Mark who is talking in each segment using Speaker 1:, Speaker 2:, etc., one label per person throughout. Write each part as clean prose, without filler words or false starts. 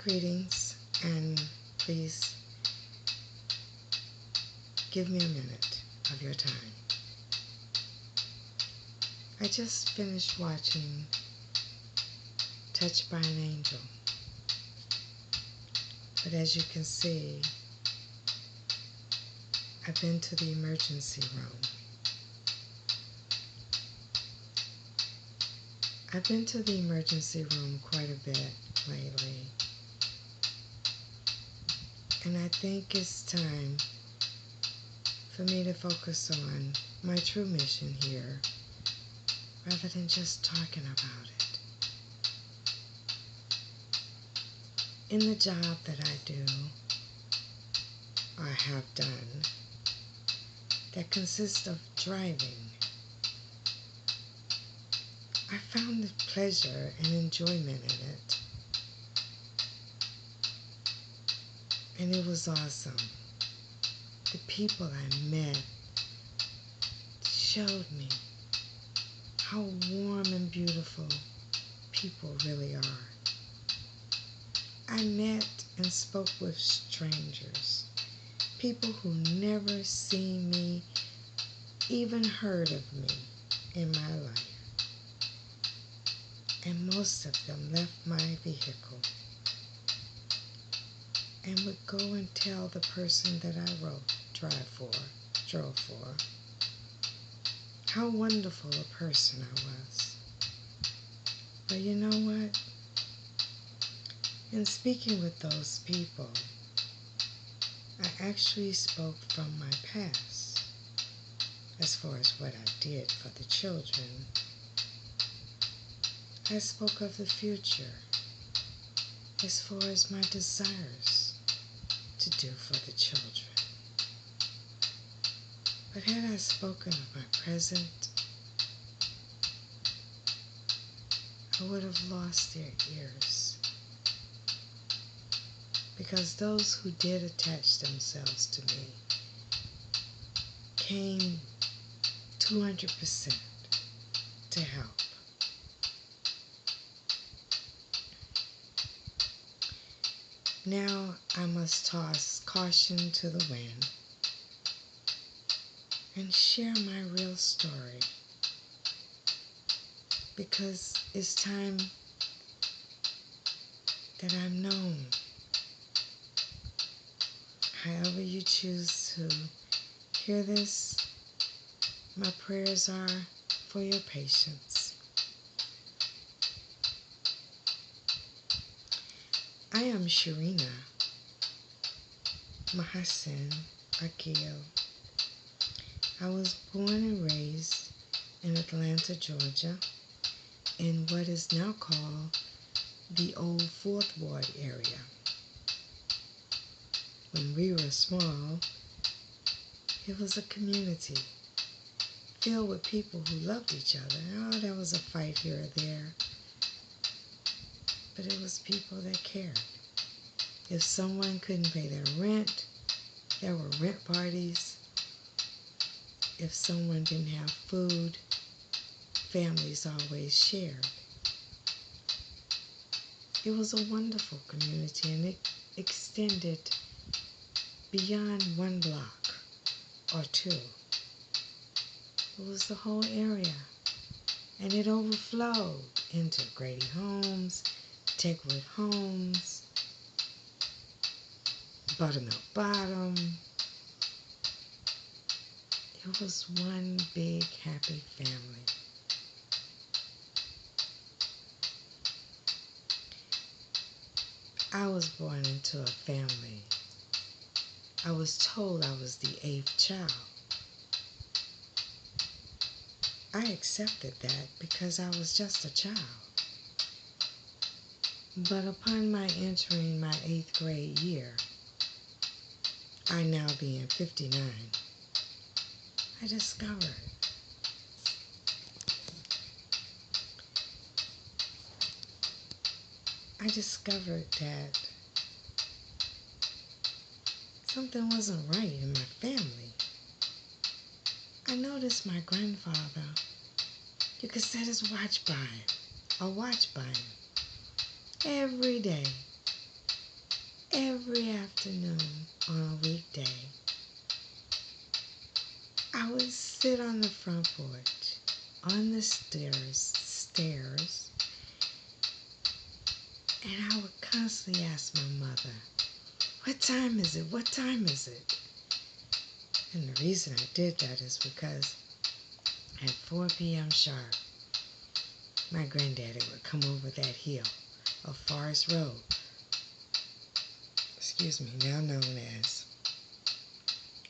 Speaker 1: Greetings, and please give me a minute of your time. I just finished watching Touched by an Angel, but as you can see, I've been to the emergency room. I've been to the emergency room quite a bit lately, and I think it's time for me to focus on my true mission here rather than just talking about it. In the job that I do or have done that consists of driving, I found the pleasure and enjoyment in it, and it was awesome. The people I met showed me how warm and beautiful people really are. I met and spoke with strangers, people who never seen me, even heard of me in my life. And most of them left my vehicle and would go and tell the person that I drove for, how wonderful a person I was. But you know what? In speaking with those people, I actually spoke from my past as far as what I did for the children. I spoke of the future as far as my desires to do for the children. But had I spoken of my present, I would have lost their ears. Because those who did attach themselves to me came 200% to help. Now I must toss caution to the wind and share my real story, because it's time that I'm known. However you choose to hear this, my prayers are for your patience. I am Sharina Mahasin Akil. I was born and raised in Atlanta, Georgia, in what is now called the old 4th Ward area. When we were small, it was a community filled with people who loved each other. Oh, there was a fight here or there, but it was people that cared. If someone couldn't pay their rent, there were rent parties. If someone didn't have food, families always shared. It was a wonderful community, and it extended beyond 1 block or 2. It was the whole area, and it overflowed into Grady Homes, Techwood Homes, Buttermilk Bottom. It was one big happy family. I was born into a family. I was told I was the 8th child. I accepted that because I was just a child. But upon my entering my 8th grade year, I now being 59, I discovered that something wasn't right in my family. I noticed my grandfather, you could set his watch by him every day. every afternoon on a weekday, I would sit on the front porch, on the stairs, and I would constantly ask my mother, "What time is it? What time is it?" And the reason I did that is because at 4 p.m. sharp, my granddaddy would come over that hill of Forest Road, now known as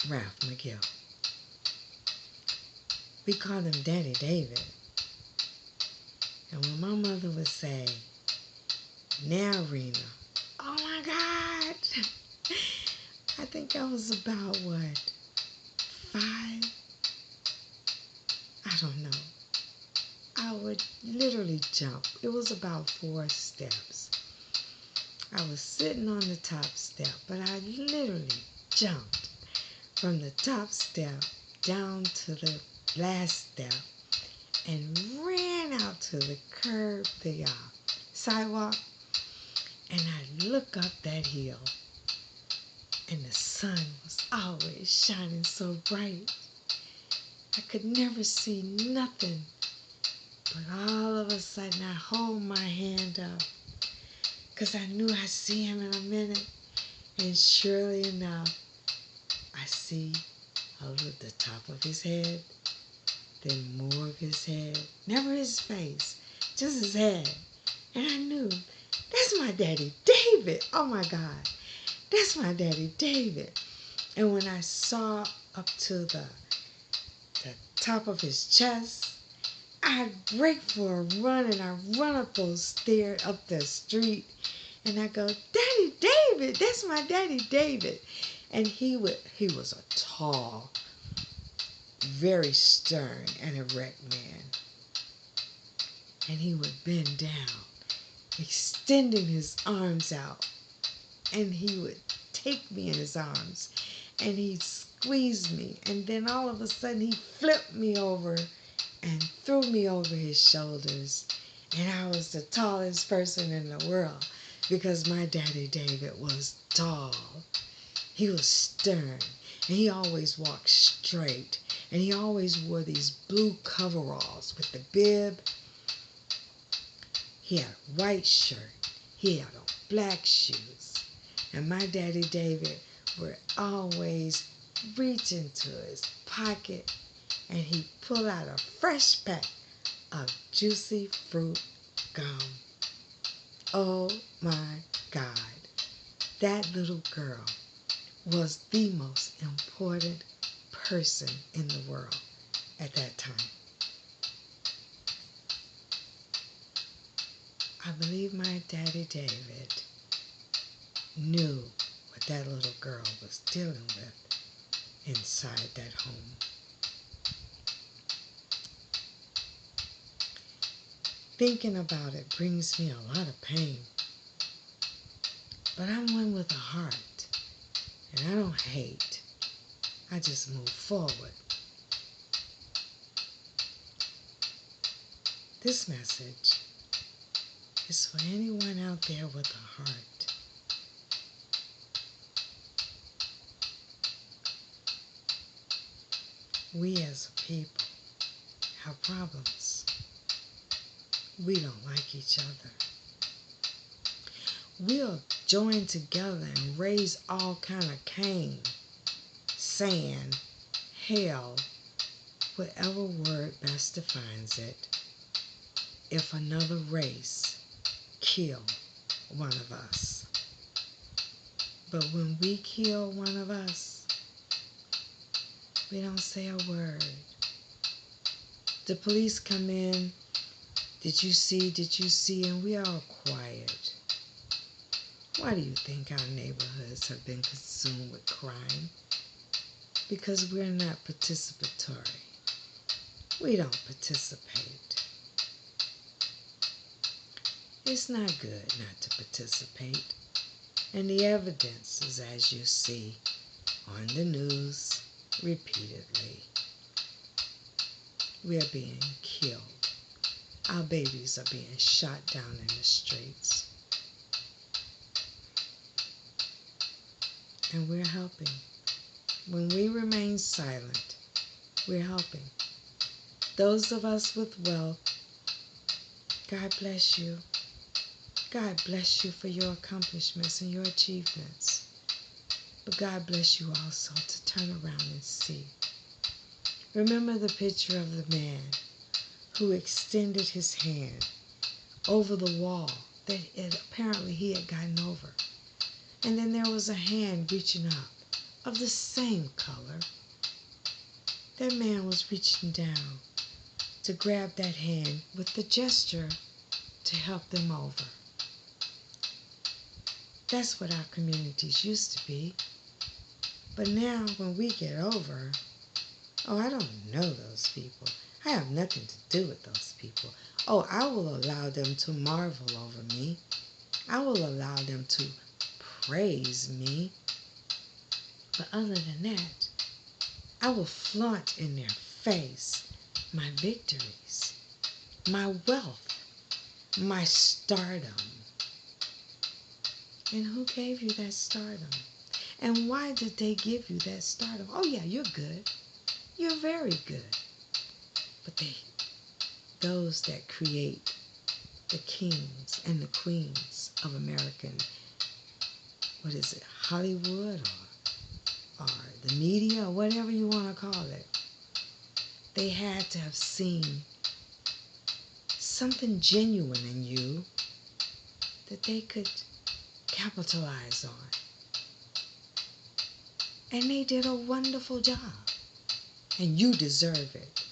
Speaker 1: Ralph McGill. We called him Daddy David. And when my mother would say, "Now, Rena," oh my God, I think I was about, 5? I don't know. I would literally jump. It was about 4 steps. I was sitting on the top step, but I literally jumped from the top step down to the last step and ran out to the curb, the sidewalk, and I'd look up that hill, and the sun was always shining so bright. I could never see nothing, but all of a sudden I hold my hand up because I knew I'd see him in a minute, and surely enough, I see the top of his head, then more of his head, never his face, just his head. And I knew, that's my Daddy David. Oh my God, that's my Daddy David. And when I saw up to the top of his chest, I'd break for a run, and I run up those stairs, up the street, and I go, "Daddy David, that's my Daddy David." And he was a tall, very stern and erect man. And he would bend down, extending his arms out, and he would take me in his arms, and he'd squeeze me, and then all of a sudden he flipped me over and threw me over his shoulders, and I was the tallest person in the world because my Daddy David was tall. He was stern, and he always walked straight, and he always wore these blue coveralls with the bib. He had a white shirt. He had on black shoes. And my Daddy David would always reach into his pocket, and he'd pull out a fresh pack of juicy fruit gum. Oh my God, that little girl was the most important person in the world at that time. I believe my Daddy David knew what that little girl was dealing with inside that home. Thinking about it brings me a lot of pain. But I'm one with a heart, and I don't hate. I just move forward. This message is for anyone out there with a heart. We as a people have problems. We don't like each other. We'll join together and raise all kind of Cain, sand, hell, whatever word best defines it, if another race kill one of us. But when we kill one of us, we don't say a word. The police come in, did you see, and we all quiet. Why do you think our neighborhoods have been consumed with crime? Because we're not participatory. We don't participate. It's not good not to participate. And the evidence is, as you see on the news repeatedly. We are being killed. Our babies are being shot down in the streets. and we're helping. When we remain silent, we're helping. Those of us with wealth, God bless you. God bless you for your accomplishments and your achievements. But God bless you also to turn around and see. Remember the picture of the man who extended his hand over the wall that apparently he had gotten over. And then there was a hand reaching up of the same color. That man was reaching down to grab that hand with the gesture to help them over. That's what our communities used to be. But now when we get over, oh, I don't know those people. I have nothing to do with those people. Oh, I will allow them to marvel over me. I will allow them to praise me. But other than that, I will flaunt in their face my victories, my wealth, my stardom. And who gave you that stardom? And why did they give you that stardom? Oh yeah, you're good. You're very good. But those that create the kings and the queens of American, Hollywood or the media or whatever you want to call it, they had to have seen something genuine in you that they could capitalize on. And they did a wonderful job. And you deserve it.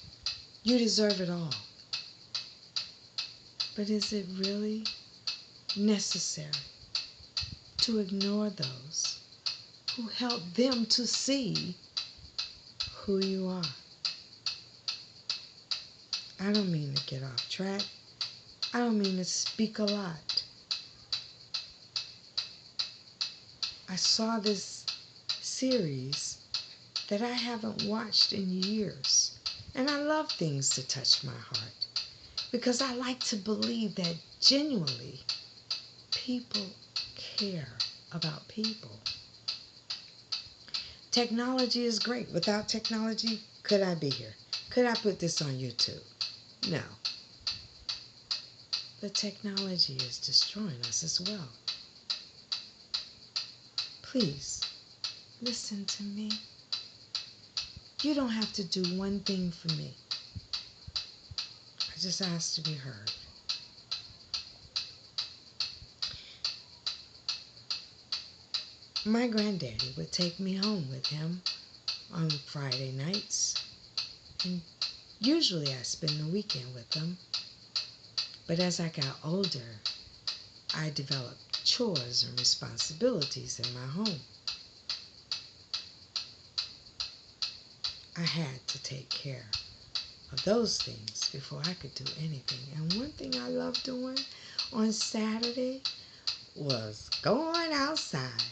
Speaker 1: You deserve it all. But is it really necessary to ignore those who help them to see who you are? I don't mean to get off track. I don't mean to speak a lot. I saw this series that I haven't watched in years. And I love things to touch my heart because I like to believe that genuinely people care about people. Technology is great. Without technology, could I be here? Could I put this on YouTube? No. But technology is destroying us as well. Please, listen to me. You don't have to do one thing for me. I just ask to be heard. My granddaddy would take me home with him on Friday nights, and usually I spend the weekend with them. But as I got older, I developed chores and responsibilities in my home. I had to take care of those things before I could do anything. And one thing I loved doing on Saturday was going outside.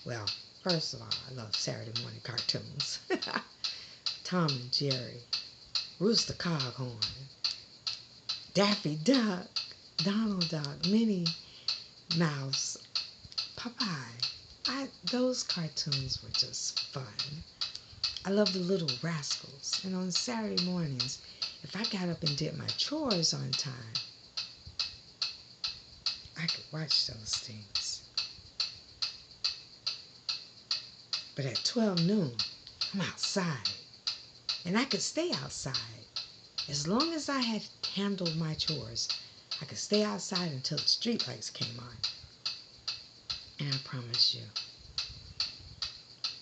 Speaker 1: Well, first of all, I love Saturday morning cartoons. Tom and Jerry, Rooster Coghorn, Daffy Duck, Donald Duck, Minnie Mouse, Popeye. Those cartoons were just fun. I love the Little Rascals. And on Saturday mornings, if I got up and did my chores on time, I could watch those things. But at 12 noon, I'm outside. And I could stay outside. As long as I had handled my chores, I could stay outside until the streetlights came on. And I promise you,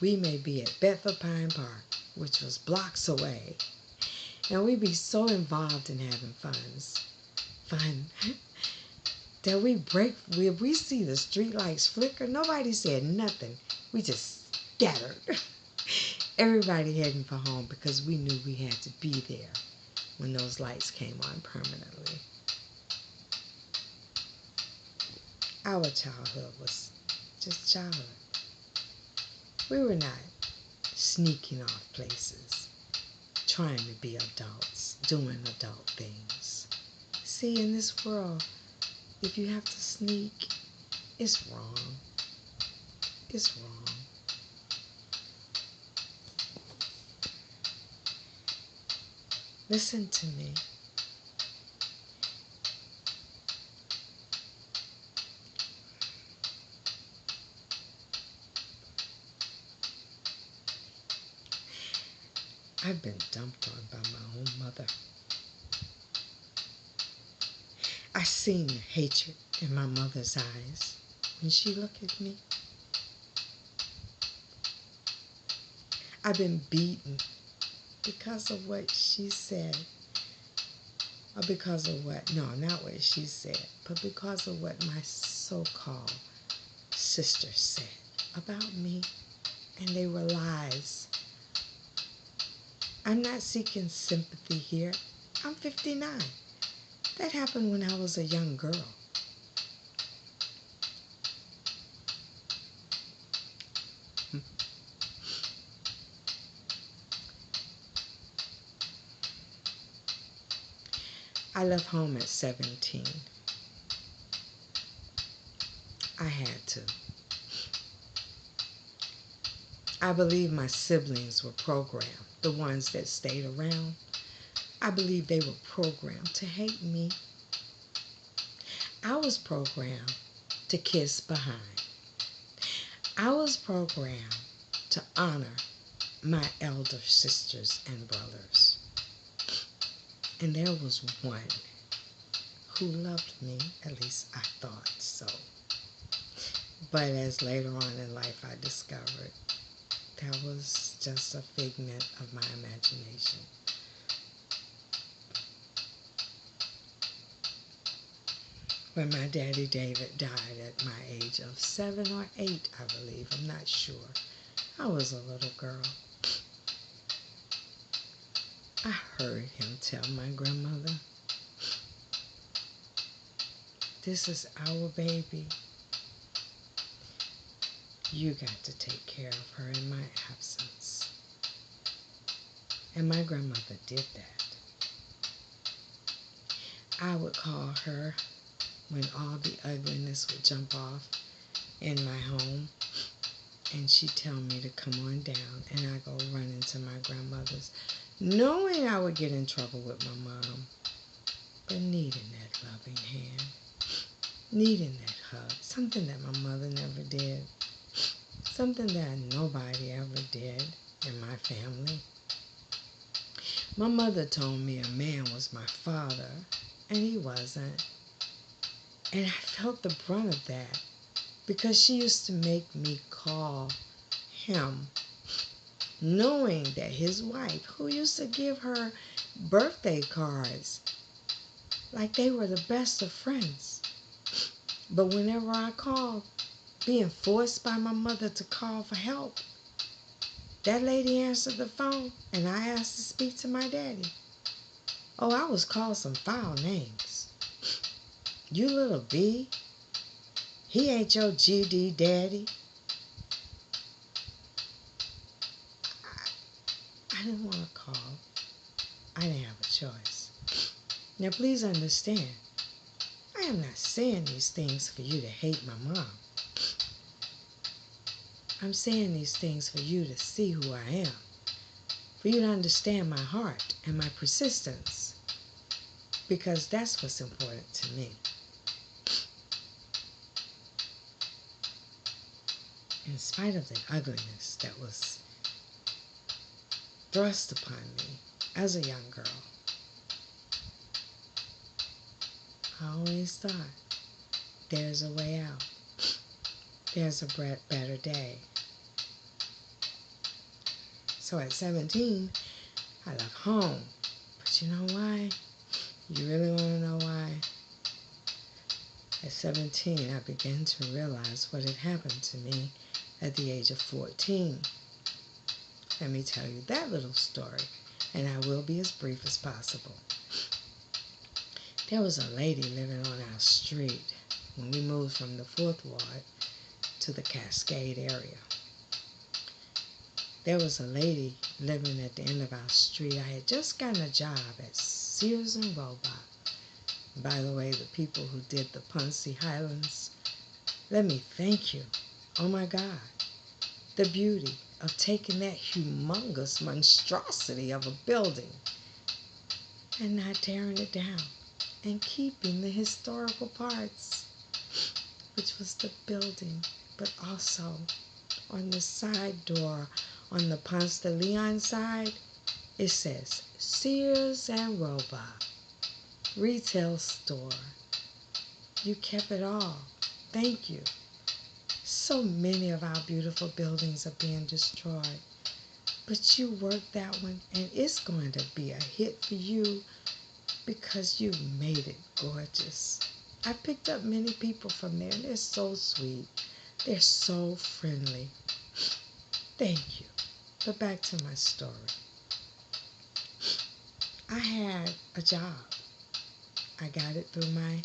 Speaker 1: we may be at Bedford Pine Park, which was blocks away, and we'd be so involved in having fun, that we see the streetlights flicker. Nobody said nothing. We just scattered. Everybody heading for home because we knew we had to be there when those lights came on permanently. Our childhood was just childhood. We were not sneaking off places, trying to be adults, doing adult things. See, in this world, if you have to sneak, it's wrong. It's wrong. Listen to me. I've been dumped on by my own mother. I seen the hatred in my mother's eyes when she looked at me. I've been beaten because of what she said. Or because of what, no, not what she said, but because of what my so-called sister said about me. And they were lies. I'm not seeking sympathy here. I'm 59. That happened when I was a young girl. I left home at 17. I had to. I believe my siblings were programmed, the ones that stayed around. I believe they were programmed to hate me. I was programmed to kiss behind. I was programmed to honor my elder sisters and brothers. And there was one who loved me, at least I thought so. But as later on in life I discovered, that was just a figment of my imagination. When my daddy David died at my age of 7 or 8, I believe, I'm not sure. I was a little girl. I heard him tell my grandmother, "This is our baby. You got to take care of her in my absence." And my grandmother did that. I would call her when all the ugliness would jump off in my home, and she'd tell me to come on down, and I'd go run into my grandmother's, knowing I would get in trouble with my mom, but needing that loving hand, needing that hug, something that my mother never did, something that nobody ever did in my family. My mother told me a man was my father, and he wasn't. And I felt the brunt of that because she used to make me call him, knowing that his wife, who used to give her birthday cards like they were the best of friends. But whenever I called, being forced by my mother to call for help, that lady answered the phone and I asked to speak to my daddy. Oh, I was called some foul names. You little B, he ain't your GD daddy. I didn't want to call. I didn't have a choice. Now please understand, I am not saying these things for you to hate my mom. I'm saying these things for you to see who I am, for you to understand my heart and my persistence, because that's what's important to me. In spite of the ugliness that was thrust upon me as a young girl, I always thought, there's a way out. There's a better day. So at 17, I left home. But you know why? You really want to know why? At 17, I began to realize what had happened to me at the age of 14. Let me tell you that little story, and I will be as brief as possible. There was a lady living on our street when we moved from the 4th Ward to the Cascade area. There was a lady living at the end of our street. I had just gotten a job at Sears and Roebuck. By the way, the people who did the Punxsutawney Highlands, let me thank you. Oh my God, the beauty of taking that humongous monstrosity of a building and not tearing it down and keeping the historical parts, which was the building, but also on the side door, on the Ponce de Leon side, it says Sears and Roebuck Retail Store. You kept it all. Thank you. So many of our beautiful buildings are being destroyed. But you worked that one, and it's going to be a hit for you because you made it gorgeous. I picked up many people from there, and they're so sweet. They're so friendly. Thank you. But back to my story. I had a job. I got it through my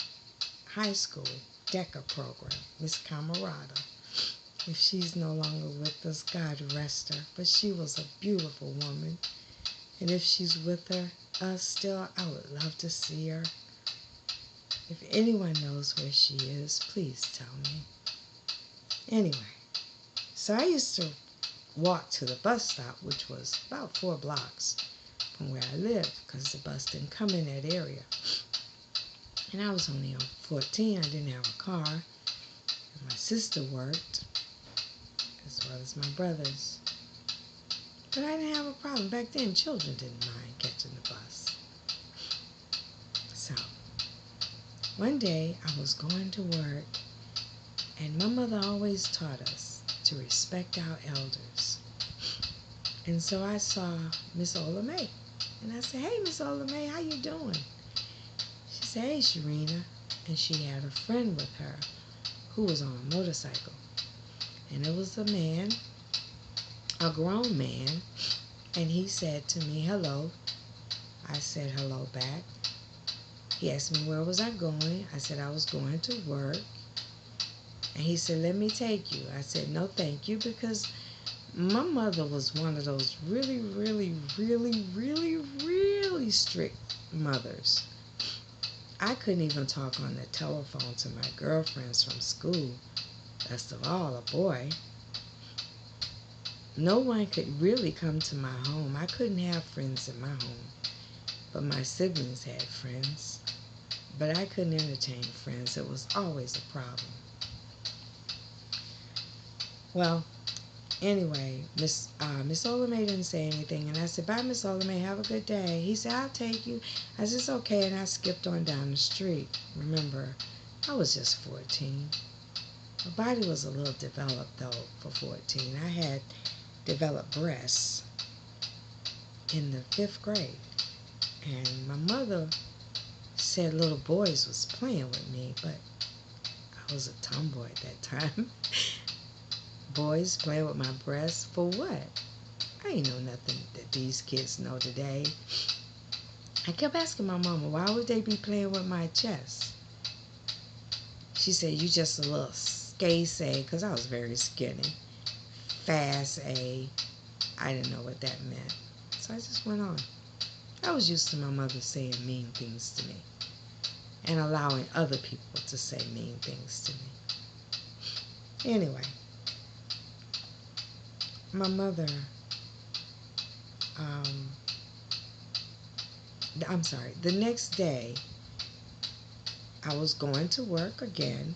Speaker 1: high school DECA program, Miss Camarada. If she's no longer with us, God rest her. But she was a beautiful woman. And if she's with us still, I would love to see her. If anyone knows where she is, please tell me. Anyway, so I used to walk to the bus stop, which was about 4 blocks from where I lived, because the bus didn't come in that area. And I was only 14. I didn't have a car. And my sister worked, as well as my brothers. But I didn't have a problem. Back then, children didn't mind catching the bus. So, one day, I was going to work, and my mother always taught us to respect our elders. And so I saw Miss Ola May. And I said, "Hey, Miss Ola May, how you doing?" She said, "Hey, Sharina." And she had a friend with her who was on a motorcycle. And it was a man, a grown man, and he said to me, "Hello." I said hello back. He asked me where was I going. I said I was going to work. And he said, "Let me take you." I said, "No, thank you," because my mother was one of those really, really, really, really, really strict mothers. I couldn't even talk on the telephone to my girlfriends from school, best of all, a boy. No one could really come to my home. I couldn't have friends in my home, but my siblings had friends. But I couldn't entertain friends. It was always a problem. Well, anyway, Miss Ola May didn't say anything, and I said, "Bye, Miss Ola May, have a good day." He said, "I'll take you." I said, "It's okay," and I skipped on down the street. Remember, I was just 14. My body was a little developed, though, for 14. I had developed breasts in the 5th grade, and my mother said little boys was playing with me, but I was a tomboy at that time. Boys playing with my breasts for what? I ain't know nothing that these kids know today. I kept asking my mama, why would they be playing with my chest? She said, "You just a little skase," because I was very skinny. Fast A. I didn't know what that meant. So I just went on. I was used to my mother saying mean things to me and allowing other people to say mean things to me. Anyway, my mother, the next day, I was going to work again,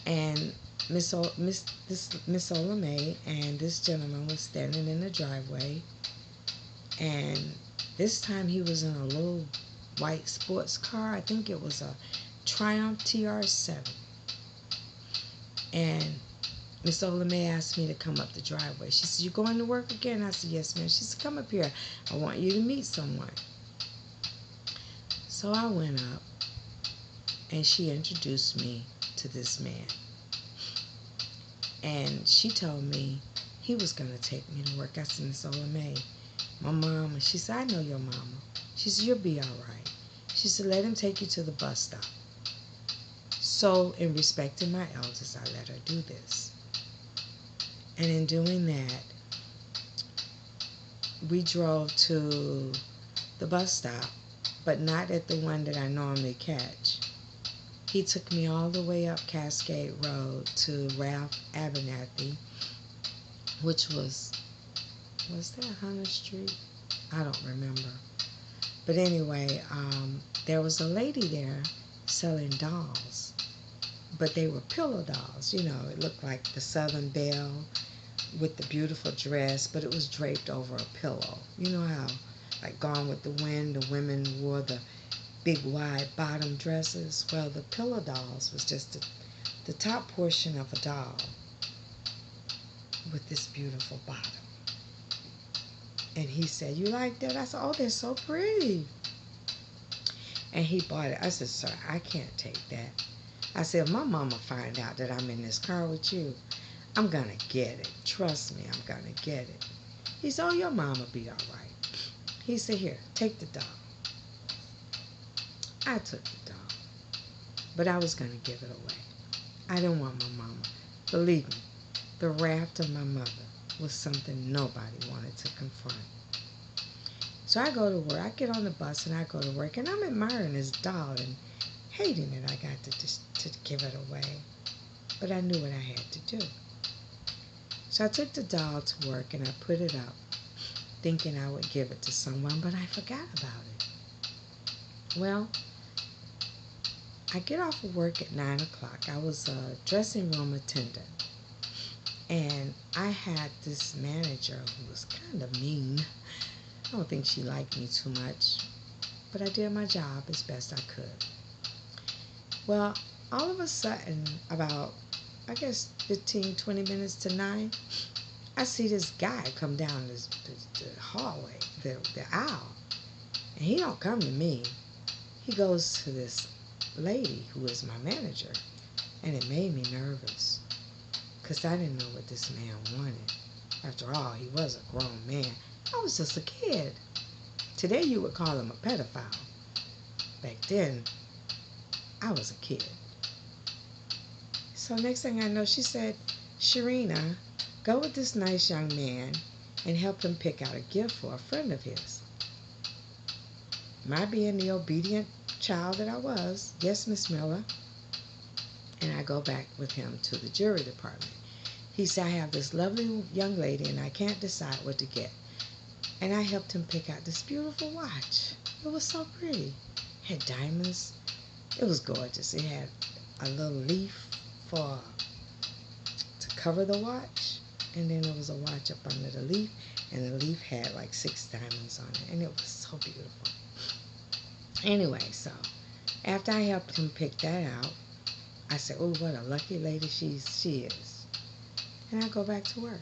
Speaker 1: and Miss Ola May and this gentleman was standing in the driveway, and this time he was in a little white sports car. I think it was a Triumph TR7. And Miss Ola May asked me to come up the driveway. She said, "You going to work again?" I said, "Yes, ma'am." She said, "Come up here. I want you to meet someone." So I went up, and she introduced me to this man. And she told me he was going to take me to work. I said, "Miss Ola May, my mama." She said, "I know your mama." She said, "You'll be all right." She said, "Let him take you to the bus stop." So, in respecting my elders, I let her do this. And in doing that, we drove to the bus stop, but not at the one that I normally catch. He took me all the way up Cascade Road to Ralph Abernathy, which was that Hunter Street? I don't remember. But anyway, there was a lady there selling dolls, but they were pillow dolls. You know, it looked like the Southern Belle with the beautiful dress, but it was draped over a pillow. You know how, like Gone with the Wind, the women wore the big wide bottom dresses? Well, the pillow dolls was just the top portion of a doll with this beautiful bottom. And he said, "You like that?" I said, "Oh, they're so pretty." And he bought it. I said, "Sir, I can't take that." I said, "If my mama find out that I'm in this car with you, I'm going to get it. Trust me, I'm going to get it." He said, "Oh, your mama be all right." He said, "Here, take the doll." I took the doll, but I was going to give it away. I didn't want my mama. Believe me, the wrath of my mother was something nobody wanted to confront. So I go to work. I get on the bus and I go to work, and I'm admiring this doll and hating that I got to give it away. But I knew what I had to do. So I took the doll to work and I put it up, thinking I would give it to someone, but I forgot about it. Well, I get off of work at 9 o'clock. I was a dressing room attendant. And I had this manager who was kind of mean. I don't think she liked me too much, but I did my job as best I could. Well, all of a sudden, about, I guess, 15, 20 minutes to 9, I see this guy come down the hallway, the aisle. And he don't come to me. He goes to this lady who is my manager. And it made me nervous, because I didn't know what this man wanted. After all, he was a grown man. I was just a kid. Today you would call him a pedophile. Back then, I was a kid. So next thing I know, she said, "Sharina, go with this nice young man and help him pick out a gift for a friend of his." My being the obedient child that I was, "Yes, Miss Miller." And I go back with him to the jewelry department. He said, "I have this lovely young lady and I can't decide what to get." And I helped him pick out this beautiful watch. It was so pretty. It had diamonds. It was gorgeous. It had a little leaf to cover the watch. And then there was a watch up under the leaf. And the leaf had like 6 diamonds on it. And it was so beautiful. Anyway, so after I helped him pick that out, I said, "Oh, what a lucky lady she is." And I go back to work.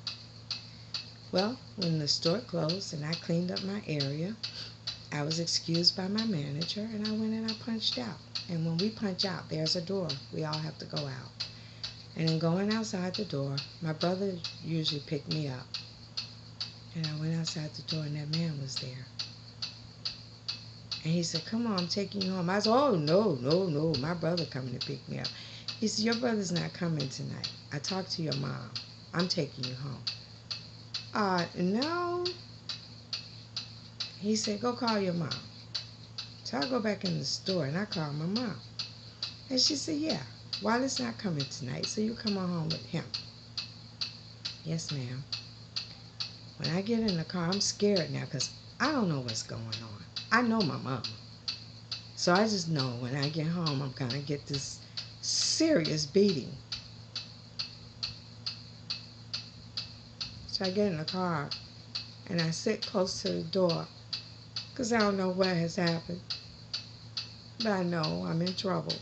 Speaker 1: Well, when the store closed and I cleaned up my area, I was excused by my manager and I went and I punched out. And when we punch out, there's a door. We all have to go out. And in going outside the door, my brother usually picked me up. And I went outside the door and that man was there. And he said, "Come on, I'm taking you home." I said, "Oh, no, no, no, my brother coming to pick me up." He said, "Your brother's not coming tonight. I talked to your mom. I'm taking you home." No. He said, "Go call your mom." So I go back in the store and I call my mom. And she said, "Yeah, Wallet's not coming tonight, so you come on home with him." Yes, ma'am. When I get in the car, I'm scared now because I don't know what's going on. I know my mama. So I just know when I get home, I'm going to get this serious beating. So I get in the car and I sit close to the door because I don't know what has happened. But I know I'm in trouble.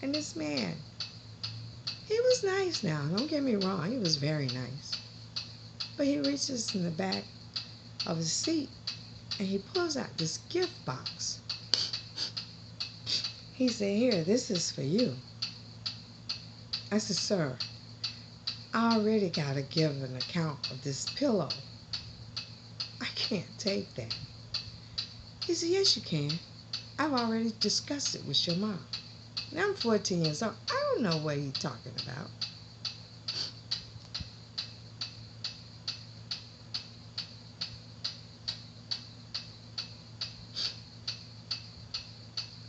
Speaker 1: And this man, he was nice now. Don't get me wrong. He was very nice. But he reaches in the back of his seat and he pulls out this gift box. He said, "Here, this is for you." I said, "Sir, I already got to give an account of this pillow. I can't take that." He said, "Yes, you can. I've already discussed it with your mom." Now I'm 14 years old. I don't know what he's talking about.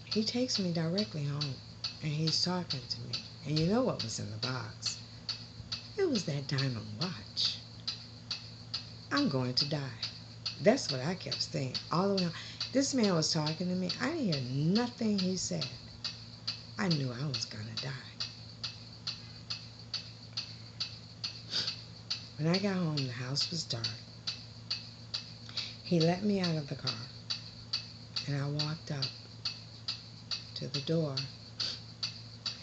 Speaker 1: He takes me directly home and he's talking to me. And you know what was in the box? It was that diamond watch. I'm going to die. That's what I kept saying all the way on. This man was talking to me. I didn't hear nothing he said. I knew I was going to die. When I got home, the house was dark. He let me out of the car, and I walked up to the door,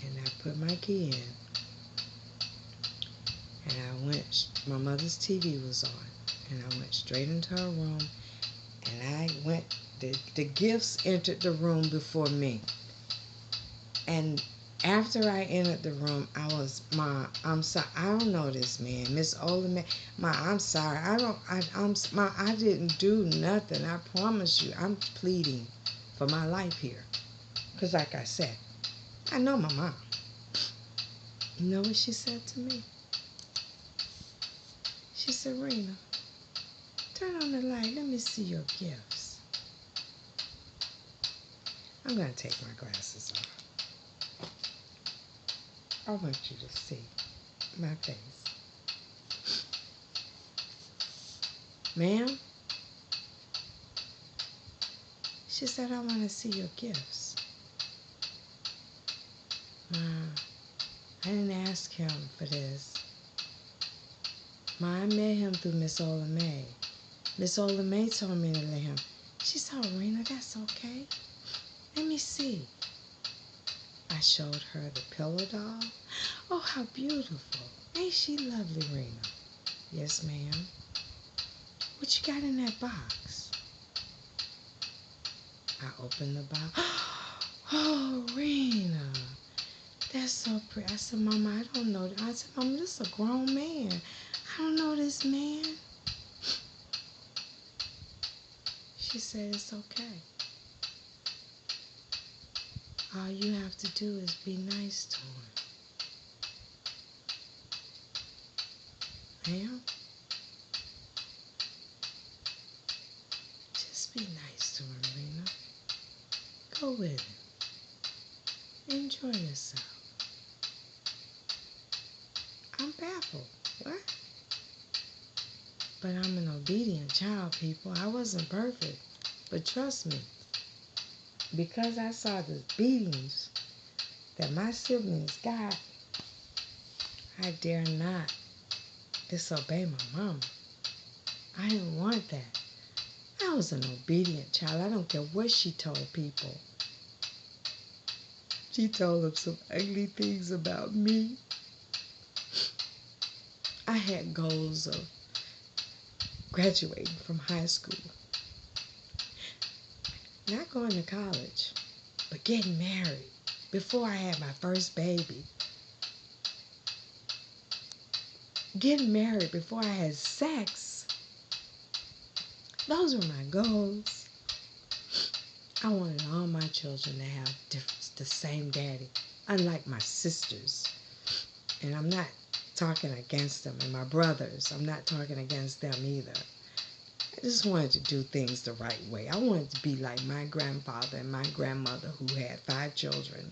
Speaker 1: and I put my key in, and I went, my mother's TV was on, and I went straight into her room, and I went, the gifts entered the room before me. And after I entered the room, I was, Ma, I'm sorry, I don't know this man, Miss Oldman. Ma, I'm sorry, I didn't do nothing. I promise you, I'm pleading for my life here. Because like I said, I know my mom. You know what she said to me? She said, Rena, turn on the light. Let me see your gifts. I'm going to take my glasses off. I want you to see my face. Ma'am? She said, I want to see your gifts. Ma, I didn't ask him for this. Ma, I met him through Miss Ola May. Miss Ola May told me to let him. She said, oh, Rena, that's okay. Let me see. I showed her the pillow doll. Oh, how beautiful. Ain't she lovely, Rena? Yes, ma'am. What you got in that box? I opened the box. Oh, Rena, that's so pretty. I said, Mama, I don't know. I said, Mama, this is a grown man. I don't know this man. She said, it's okay. All you have to do is be nice to him. Ma'am? Just be nice to him, Rena. Go with him. Enjoy yourself. I'm baffled. What? But I'm an obedient child, people. I wasn't perfect. But trust me, because I saw the beatings that my siblings got, I dare not disobey my mama. I didn't want that. I was an obedient child. I don't care what she told people. She told them some ugly things about me. I had goals of graduating from high school, not going to college, but getting married before I had my first baby. Getting married before I had sex. Those were my goals. I wanted all my children to have the same daddy, unlike my sisters. And I'm not talking against them, and my brothers. I'm not talking against them either. I just wanted to do things the right way. I wanted to be like my grandfather and my grandmother who had 5 children.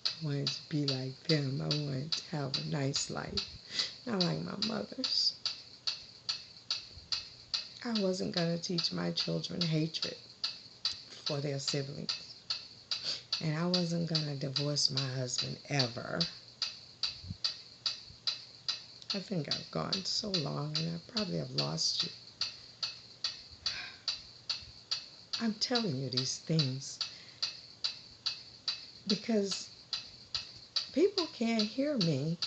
Speaker 1: I wanted to be like them. I wanted to have a nice life, not like my mother's. I wasn't going to teach my children hatred for their siblings. And I wasn't going to divorce my husband ever. I think I've gone so long and I probably have lost you. I'm telling you these things because people can't hear me.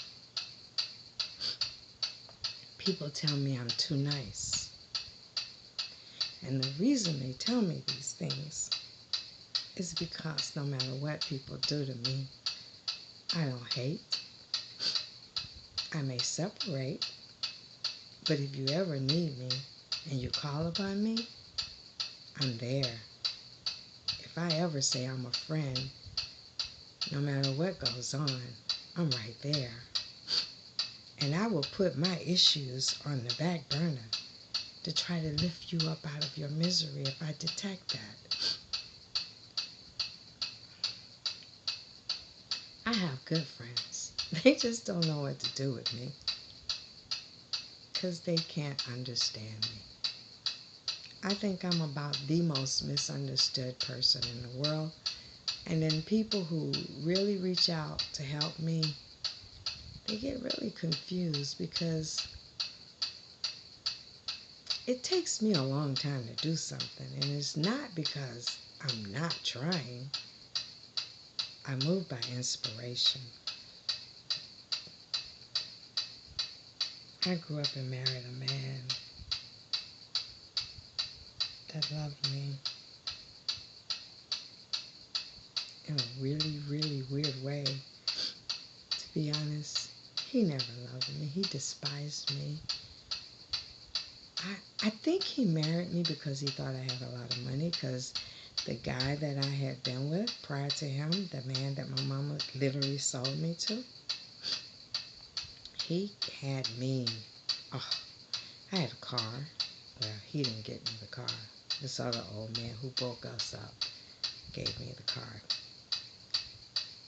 Speaker 1: People tell me I'm too nice. And the reason they tell me these things is because no matter what people do to me, I don't hate. I may separate, but if you ever need me and you call upon me, I'm there. If I ever say I'm a friend, no matter what goes on, I'm right there. And I will put my issues on the back burner to try to lift you up out of your misery if I detect that. I have good friends. They just don't know what to do with me. because they can't understand me. I think I'm about the most misunderstood person in the world. And then people who really reach out to help me, they get really confused because it takes me a long time to do something. And it's not because I'm not trying. I move by inspiration. I grew up and married a man that loved me in a really, really weird way. To be honest, he never loved me. He despised me. I think he married me because he thought I had a lot of money, because the guy that I had been with prior to him, the man that my mama literally sold me to, he had me. Oh, I had a car. Well, he didn't get me the car. This other old man who broke us up gave me the car.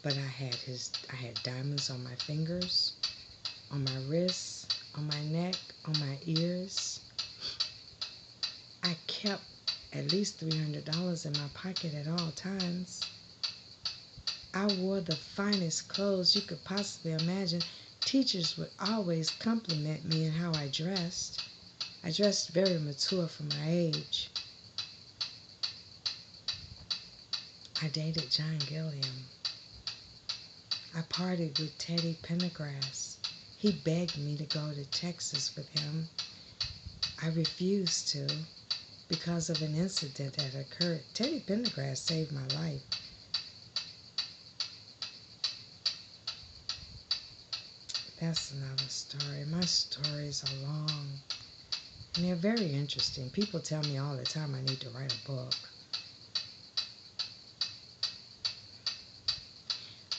Speaker 1: But I had diamonds on my fingers, on my wrists, on my neck, on my ears. I kept at least $300 in my pocket at all times. I wore the finest clothes you could possibly imagine. Teachers would always compliment me in how I dressed. I dressed very mature for my age. I dated John Gilliam. I partied with Teddy Pendergrass. He begged me to go to Texas with him. I refused to because of an incident that occurred. Teddy Pendergrass saved my life. That's another story. My stories are long, and they're very interesting. People tell me all the time I need to write a book.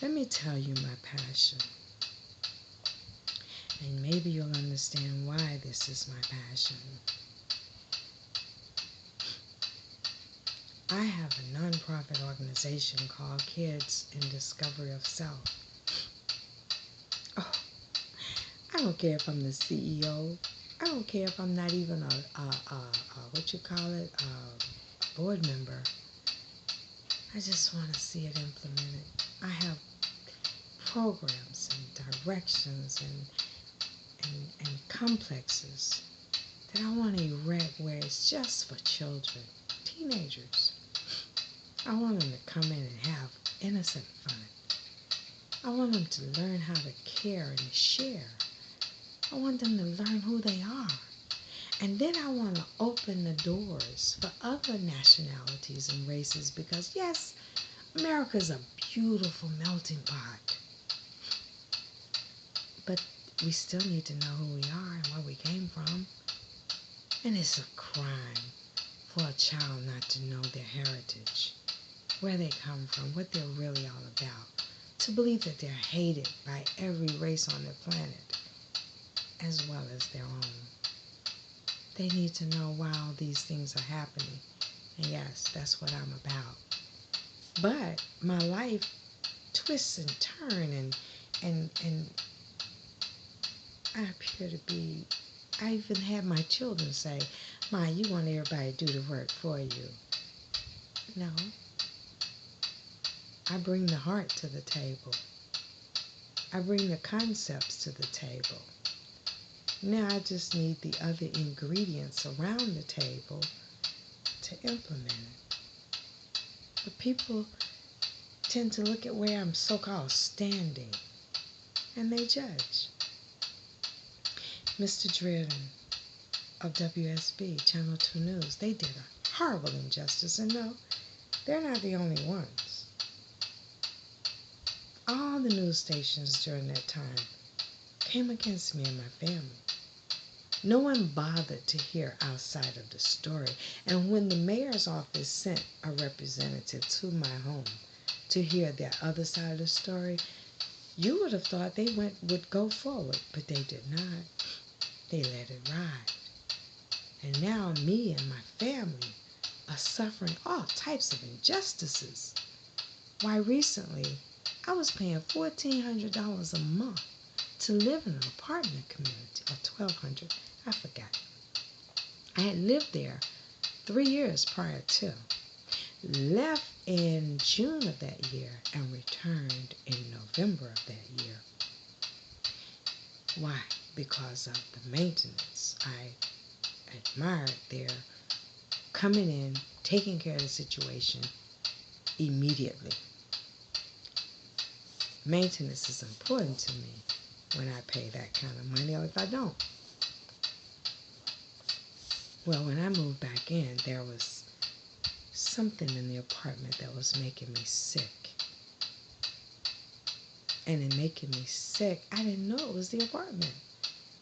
Speaker 1: Let me tell you my passion, and maybe you'll understand why this is my passion. I have a nonprofit organization called Kids in Discovery of Self. Oh, I don't care if I'm the CEO. I don't care if I'm not even a board member. I just want to see it implemented. I have programs and directions and complexes that I want to erect where it's just for children, teenagers. I want them to come in and have innocent fun. I want them to learn how to care and share. I want them to learn who they are. And then I want to open the doors for other nationalities and races because, yes, America is a beautiful melting pot. But we still need to know who we are and where we came from. And it's a crime for a child not to know their heritage, where they come from, what they're really all about. To believe that they're hated by every race on the planet, as well as their own. They need to know why all these things are happening. And yes, that's what I'm about. But my life twists and turns, and I appear to be, I even have my children say, Ma, you want everybody to do the work for you. No. I bring the heart to the table. I bring the concepts to the table. Now I just need the other ingredients around the table to implement it. But people tend to look at where I'm so-called standing, and they judge. Mr. Driven of WSB, Channel 2 News, they did a horrible injustice, and no, they're not the only ones. All the news stations during that time came against me and my family. No one bothered to hear outside of the story. And when the mayor's office sent a representative to my home to hear their other side of the story, you would have thought they would go forward, but they did not. They let it ride. And now me and my family are suffering all types of injustices. Why, recently, I was paying $1,400 a month to live in an apartment community, or $1,200. I forgot. I had lived there 3 years prior to. Left in June of that year and returned in November of that year. Why? Because of the maintenance. I admired their coming in, taking care of the situation immediately. Maintenance is important to me when I pay that kind of money, or if I don't. Well, when I moved back in, there was something in the apartment that was making me sick. And in making me sick, I didn't know it was the apartment.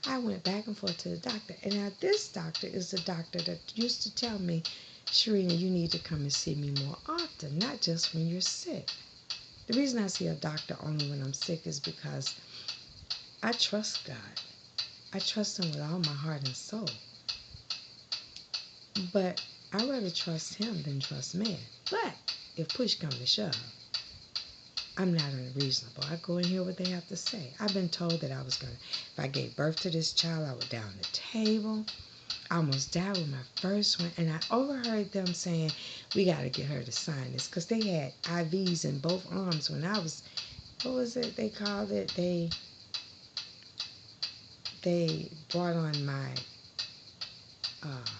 Speaker 1: I went back and forth to the doctor. And now this doctor is the doctor that used to tell me, Sharina, you need to come and see me more often, not just when you're sick. The reason I see a doctor only when I'm sick is because I trust God. I trust Him with all my heart and soul. But I'd rather trust Him than trust man. But if push comes to shove, I'm not unreasonable. I go and hear what they have to say. I've been told that I was going to, if I gave birth to this child, I would down the table. I almost died with my first one. And I overheard them saying, we got to get her to sign this. Because they had IVs in both arms when I was, what was it they called it? They brought on my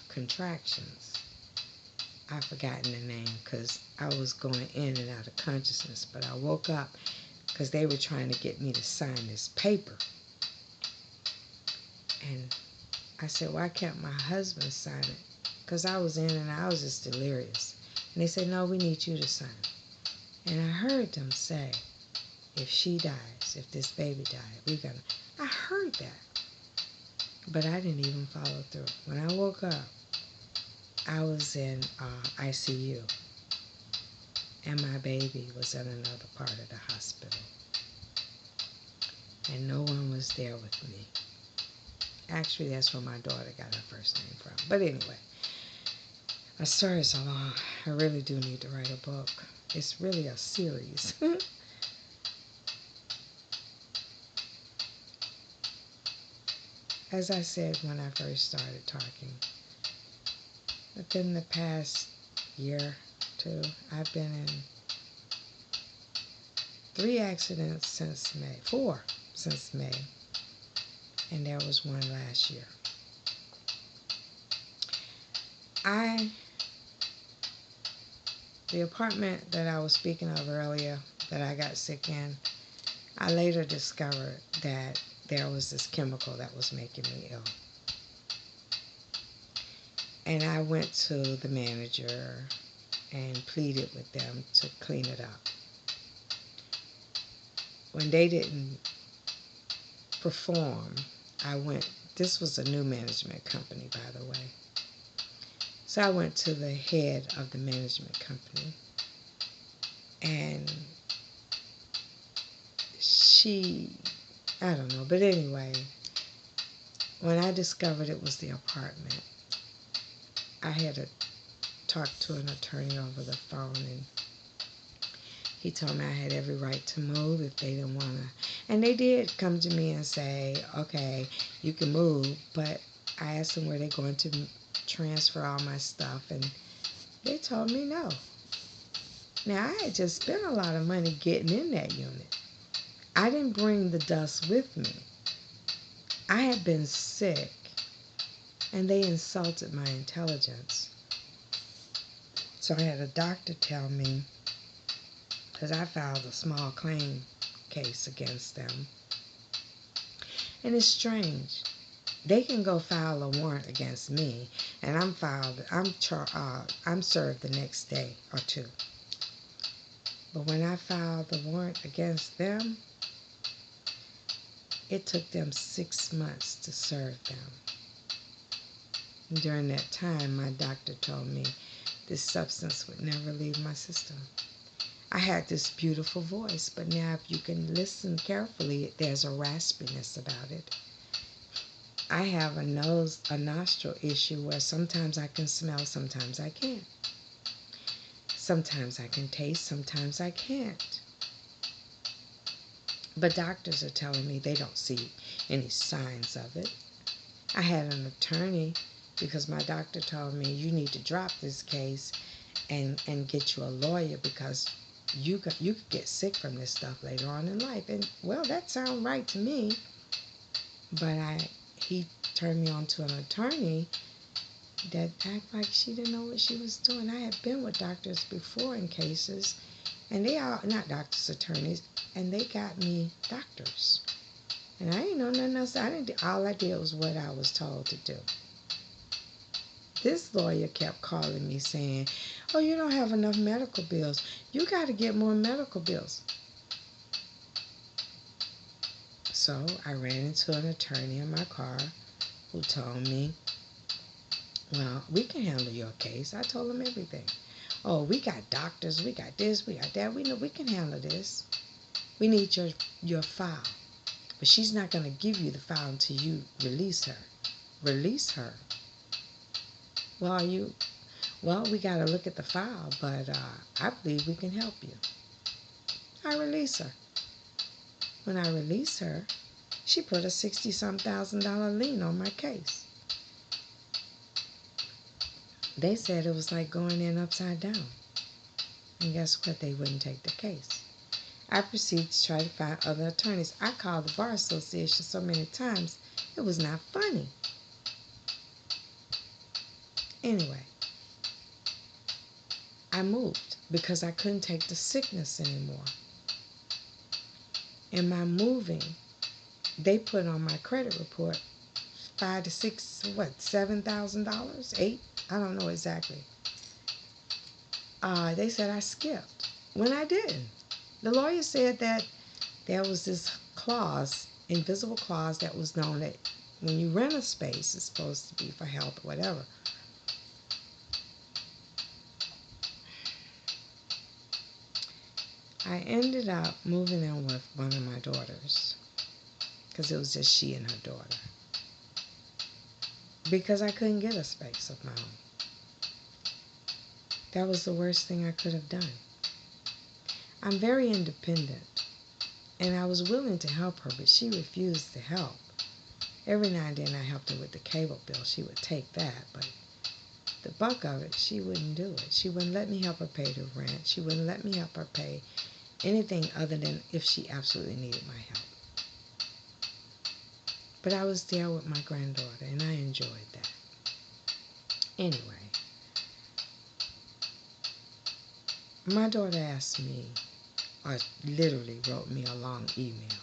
Speaker 1: contractions. I've forgotten the name because I was going in and out of consciousness. But I woke up because they were trying to get me to sign this paper. And I said, why can't my husband sign it? Because I was in and I was just delirious. And they said, no, we need you to sign it. And I heard them say, if she dies, if this baby died, we're going to... I heard that. But I didn't even follow through. When I woke up, I was in ICU. And my baby was in another part of the hospital. And no one was there with me. Actually, that's where my daughter got her first name from. But anyway, my story is so long. I really do need to write a book. It's really a series. As I said when I first started talking, within the past year or two, I've been in 3 accidents since May, 4 since May, and there was one last year. The apartment that I was speaking of earlier that I got sick in, I later discovered that there was this chemical that was making me ill. And I went to the manager and pleaded with them to clean it up. When they didn't perform, this was a new management company, by the way. So I went to the head of the management company, and I don't know, but anyway, when I discovered it was the apartment, I had to talk to an attorney over the phone, and he told me I had every right to move if they didn't want to. And they did come to me and say, okay, you can move, but I asked them where they're going to transfer all my stuff, and they told me no. Now, I had just spent a lot of money getting in that unit. I didn't bring the dust with me. I had been sick, and they insulted my intelligence. So I had a doctor tell me, because I filed a small claim case against them. And it's strange. They can go file a warrant against me, and I'm served the next day or two. But when I filed the warrant against them, it took them 6 months to serve them. And during that time, my doctor told me this substance would never leave my system. I had this beautiful voice, but now if you can listen carefully, there's a raspiness about it. I have a nostril issue where sometimes I can smell, sometimes I can't. Sometimes I can taste, sometimes I can't. But doctors are telling me they don't see any signs of it. I had an attorney because my doctor told me you need to drop this case and get you a lawyer because you could get sick from this stuff later on in life. And well, that sounds right to me. But he turned me on to an attorney that acted like she didn't know what she was doing. I had been with doctors before in cases, and they are not doctors, attorneys, and they got me doctors. And I didn't know nothing else. All I did was what I was told to do. This lawyer kept calling me saying, "Oh, you don't have enough medical bills. You got to get more medical bills." So I ran into an attorney in my car who told me, "Well, we can handle your case." I told him everything. "Oh, we got doctors, we got this, we got that. We know we can handle this. We need your file." But she's not going to give you the file until you release her. Release her? Well, we got to look at the file, but I believe we can help you. I release her. When I release her, she put a $60-some thousand lien on my case. They said it was like going in upside down. And guess what? They wouldn't take the case. I proceeded to try to find other attorneys. I called the Bar Association so many times, it was not funny. Anyway, I moved because I couldn't take the sickness anymore. In my moving, they put on my credit report $5,000 to $7,000, $8,000? I don't know exactly. They said I skipped when I didn't. The lawyer said that there was this clause, invisible clause, that was known that when you rent a space, it's supposed to be for health or whatever. I ended up moving in with one of my daughters because it was just she and her daughter, because I couldn't get a space of my own. That was the worst thing I could have done. I'm very independent, and I was willing to help her, but she refused to help. Every now and then I helped her with the cable bill. She would take that, but the bulk of it, she wouldn't do it. She wouldn't let me help her pay the rent. She wouldn't let me help her pay anything other than if she absolutely needed my help. But I was there with my granddaughter, and I enjoyed that. Anyway, my daughter asked me, or literally wrote me a long email.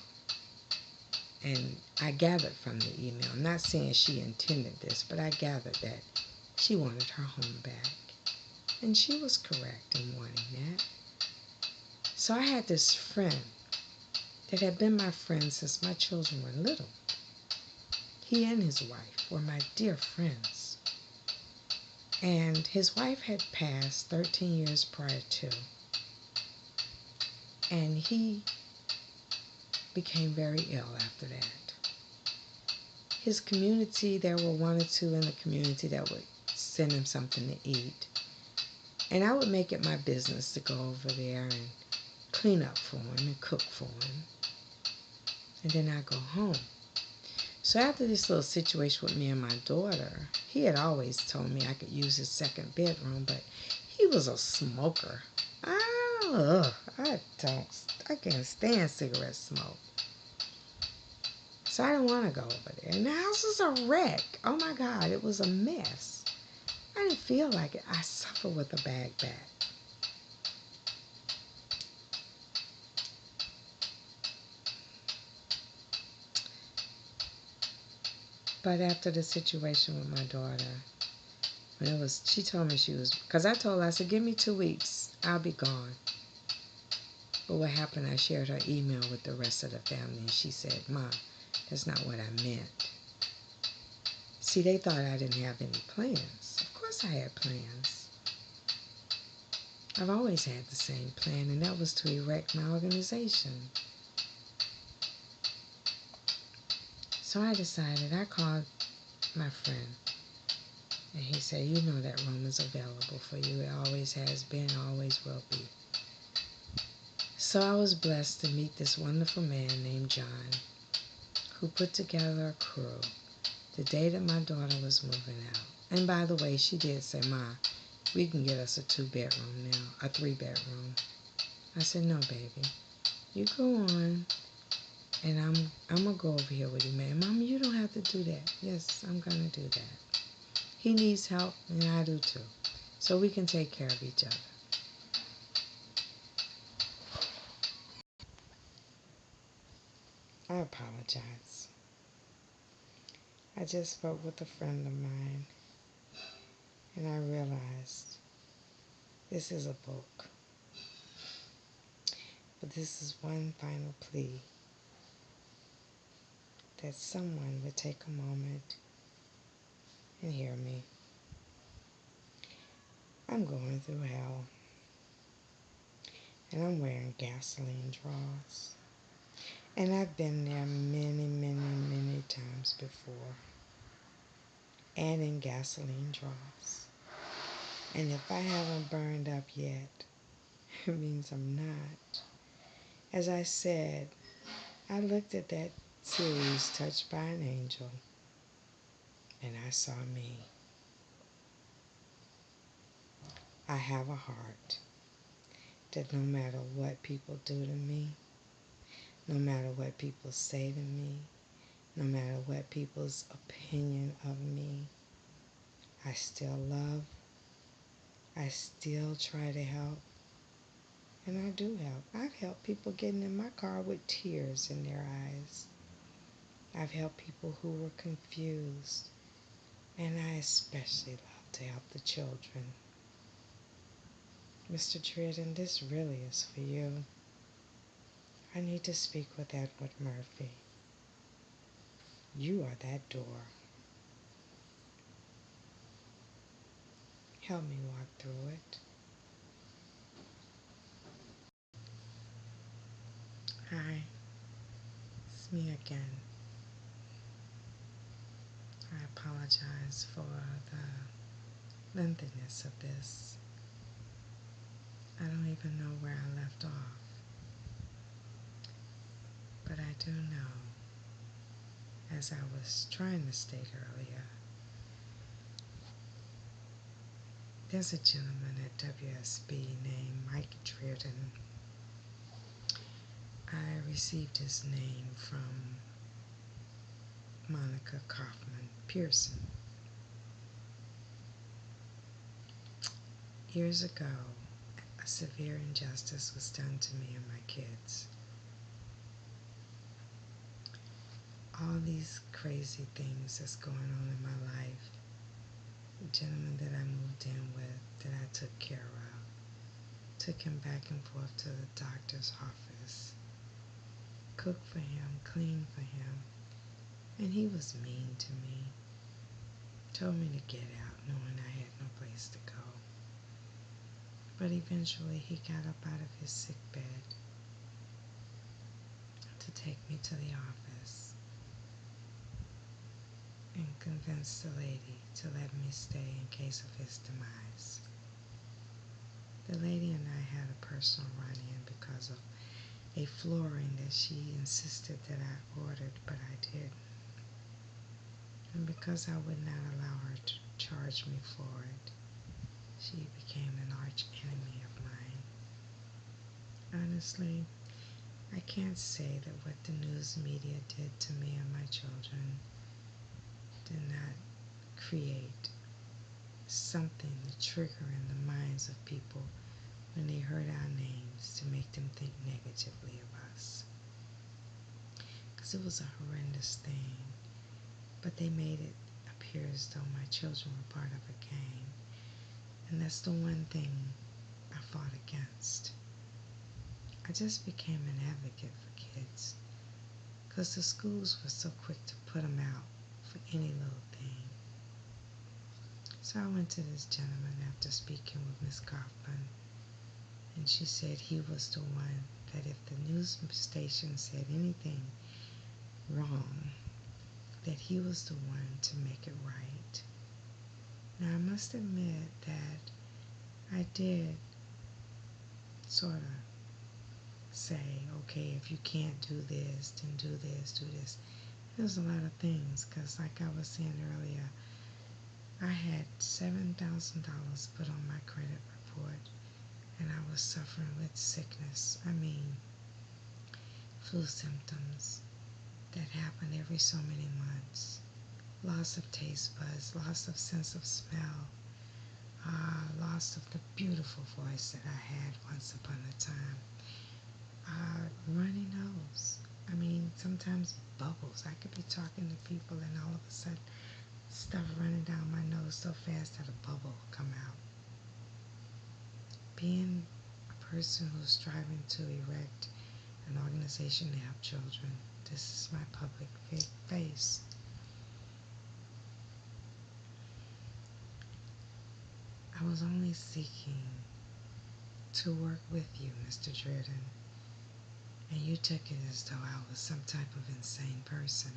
Speaker 1: And I gathered from the email, I'm not saying she intended this, but I gathered that she wanted her home back. And she was correct in wanting that. So I had this friend that had been my friend since my children were little. He and his wife were my dear friends. And his wife had passed 13 years prior to. And he became very ill after that. His community, there were one or two in the community that would send him something to eat. And I would make it my business to go over there and clean up for him and cook for him. And then I'd go home. So after this little situation with me and my daughter, he had always told me I could use his second bedroom, but he was a smoker. I can't stand cigarette smoke. So I didn't want to go over there. And the house was a wreck. Oh my God, it was a mess. I didn't feel like it. I suffer with a bad back. But after the situation with my daughter, she told me because I told her, I said, give me 2 weeks, I'll be gone. But what happened, I shared her email with the rest of the family, and she said, "Mom, that's not what I meant." See, they thought I didn't have any plans. Of course I had plans. I've always had the same plan, and that was to erect my organization. So I decided, I called my friend, and he said, "You know that room is available for you. It always has been, always will be." So I was blessed to meet this wonderful man named John, who put together a crew the day that my daughter was moving out. And by the way, she did say, "Ma, we can get us a 2-bedroom now, a 3-bedroom." I said, "No, baby. You go on, and I'm gonna go over here with you, man. Mama, you don't have to do that." "Yes, I'm gonna do that. He needs help, and I do too. So we can take care of each other." I apologize. I just spoke with a friend of mine, and I realized this is a book. But this is one final plea that someone would take a moment and hear me. I'm going through hell, and I'm wearing gasoline drawers. And I've been there many, many, many times before, and in gasoline drawers. And if I haven't burned up yet, it means I'm not. As I said, I looked at that series, Touched by an Angel, and I saw me. I have a heart that no matter what people do to me, no matter what people say to me, no matter what people's opinion of me, I still love, I still try to help, and I do help. I've helped people getting in my car with tears in their eyes. I've helped people who were confused, and I especially love to help the children. Mr. Triardon, this really is for you. I need to speak with Edward Murphy. You are that door. Help me walk through it. Hi, it's me again. I apologize for the lengthiness of this. I don't even know where I left off. But I do know, as I was trying to state earlier, there's a gentleman at WSB named Mike Triardon. I received his name from Monica Kaufman Pearson. Years ago, a severe injustice was done to me and my kids. All these crazy things that's going on in my life, the gentleman that I moved in with, that I took care of, took him back and forth to the doctor's office, cooked for him, cleaned for him, and he was mean to me. Told me to get out, knowing I had no place to go. But eventually he got up out of his sick bed to take me to the office and convinced the lady to let me stay in case of his demise. The lady and I had a personal run-in because of a flooring that she insisted that I ordered, but I didn't. And because I would not allow her to charge me for it, she became an arch enemy of mine. Honestly, I can't say that what the news media did to me and my children did not create something to trigger in the minds of people when they heard our names to make them think negatively of us. Because it was a horrendous thing, but they made it appear as though my children were part of a gang, and that's the one thing I fought against. I just became an advocate for kids because the schools were so quick to put them out for any little thing. So I went to this gentleman after speaking with Miss Kaufman, and she said he was the one that if the news station said anything wrong, that he was the one to make it right. Now I must admit that I did sort of say, okay, if you can't do this, then do this, do this. There's a lot of things, because like I was saying earlier, I had $7,000 put on my credit report, and I was suffering with sickness. I mean, flu symptoms that happen every so many months. Loss of taste buds, loss of sense of smell, loss of the beautiful voice that I had once upon a time. Runny nose. I mean, sometimes bubbles. I could be talking to people and all of a sudden stuff running down my nose so fast that a bubble will come out. Being a person who's striving to erect an organization to help children, this is my public face. I was only seeking to work with you, Mr. Jordan, and you took it as though I was some type of insane person.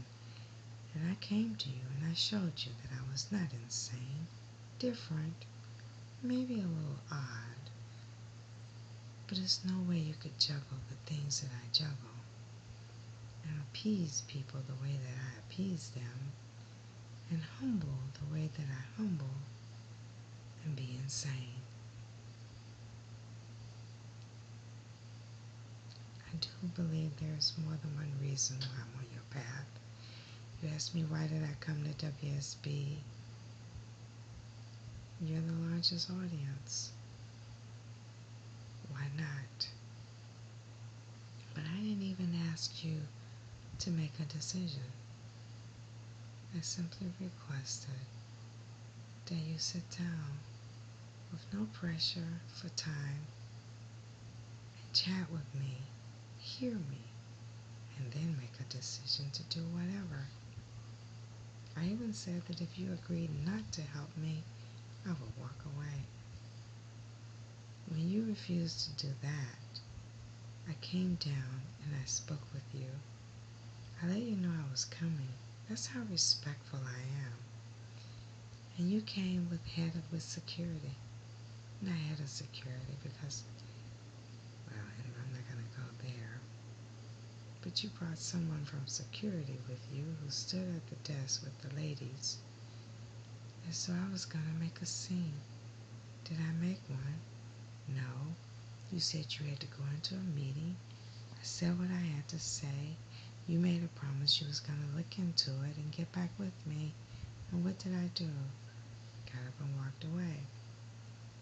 Speaker 1: And I came to you and I showed you that I was not insane, different, maybe a little odd, but there's no way you could juggle the things that I juggle and appease people the way that I appease them and humble the way that I humble and be insane. I do believe there's more than one reason why I'm on your path. You asked me why did I come to WSB. You're the largest audience. Why not? But I didn't even ask you to make a decision. I simply requested that you sit down with no pressure for time and chat with me, hear me, and then make a decision to do whatever. I even said that if you agreed not to help me, I would walk away. When you refused to do that, I came down and I spoke with you. I let you know I was coming. That's how respectful I am. And you came with security. Not head of security because, well, anyway, I'm not going to go there. But you brought someone from security with you who stood at the desk with the ladies. And so I was going to make a scene. Did I make one? No. You said you had to go into a meeting. I said what I had to say. You made a promise you was going to look into it and get back with me. And what did I do? Got up and walked away.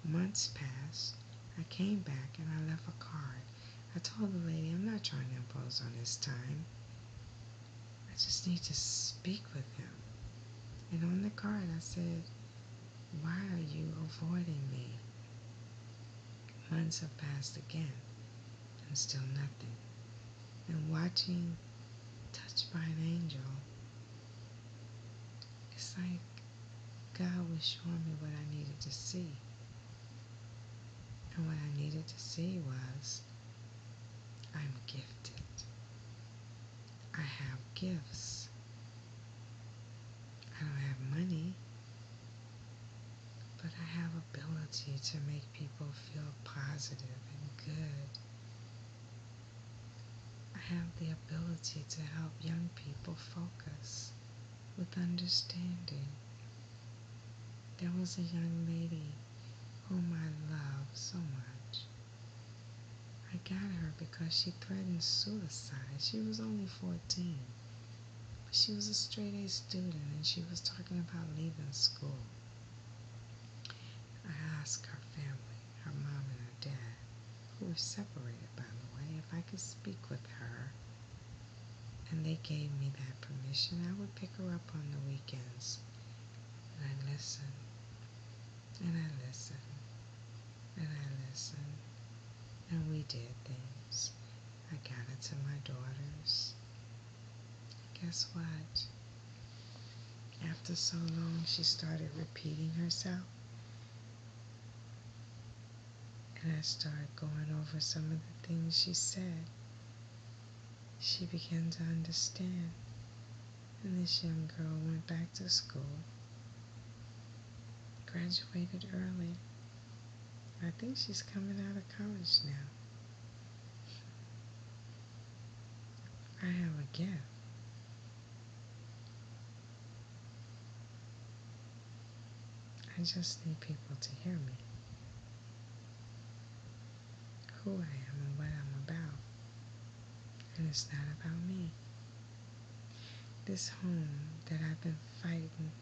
Speaker 1: Months passed. I came back and I left a card. I told the lady I'm not trying to impose on his time. I just need to speak with him. And on the card I said, why are you avoiding me? Months have passed again and still nothing. And watching Touched by an Angel, it's like God was showing me what I needed to see. And what I needed to see was, I'm gifted. I have gifts. I don't have money, but I have ability to make people feel positive and good. I have the ability to help young people focus with understanding. There was a young lady whom I love so much. I got her because she threatened suicide. She was only 14, but she was a straight A student and she was talking about leaving school. I asked her family, her mom and her dad, who were separated by the way, if I could speak with her. And they gave me that permission. I would pick her up on the weekends. And I listened, and I listened, and I listened. And we did things. I got it to my daughters. Guess what? After so long, she started repeating herself. And I started going over some of the things she said. She began to understand. And this young girl went back to school, graduated early. I think she's coming out of college now. I have a gift. I just need people to hear me, who I am and what I'm about. And it's not about me. This home that I've been fighting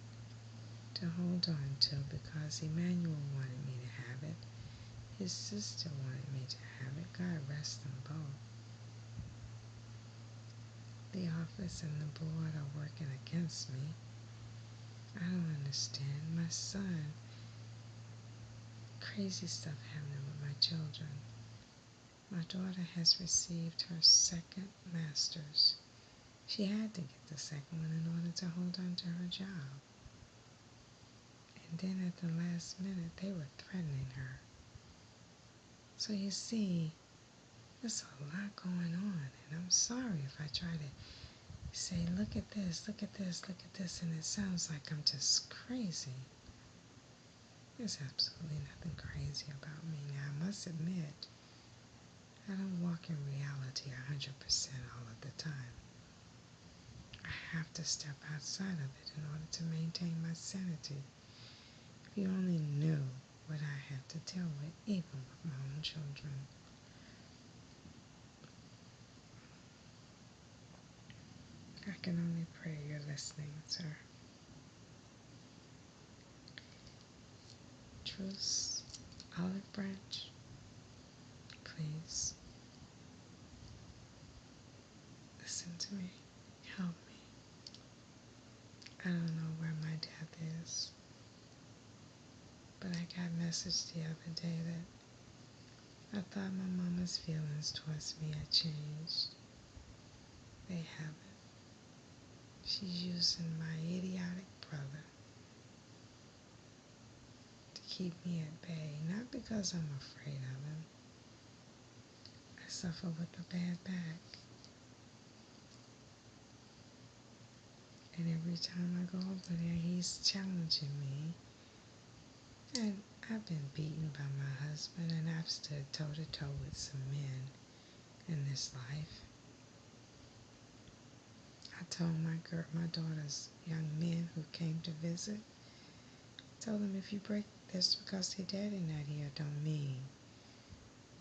Speaker 1: to hold on to because Emmanuel wanted me to have it, his sister wanted me to have it, God rest them both. The office and the board are working against me. I don't understand. My son, crazy stuff happening with my children. My daughter has received her second master's. She had to get the second one in order to hold on to her job. And then at the last minute, they were threatening her. So you see, there's a lot going on. And I'm sorry if I try to say, look at this, look at this, look at this, and it sounds like I'm just crazy. There's absolutely nothing crazy about me. Now, I must admit, I don't walk in reality 100% all of the time. I have to step outside of it in order to maintain my sanity. If you only knew what I have to deal with, even with my own children. I can only pray you're listening, sir. Truce, Olive Branch, please listen to me. Help me. I don't know where my dad is, but I got a message the other day that I thought my mama's feelings towards me had changed. They haven't. She's using my idiotic brother to keep me at bay, not because I'm afraid of him. I suffer with a bad back. And every time I go over there, he's challenging me. And I've been beaten by my husband, and I've stood toe-to-toe with some men in this life. I told my daughter's young men who came to visit, I told them, if you break this because their daddy not here, don't mean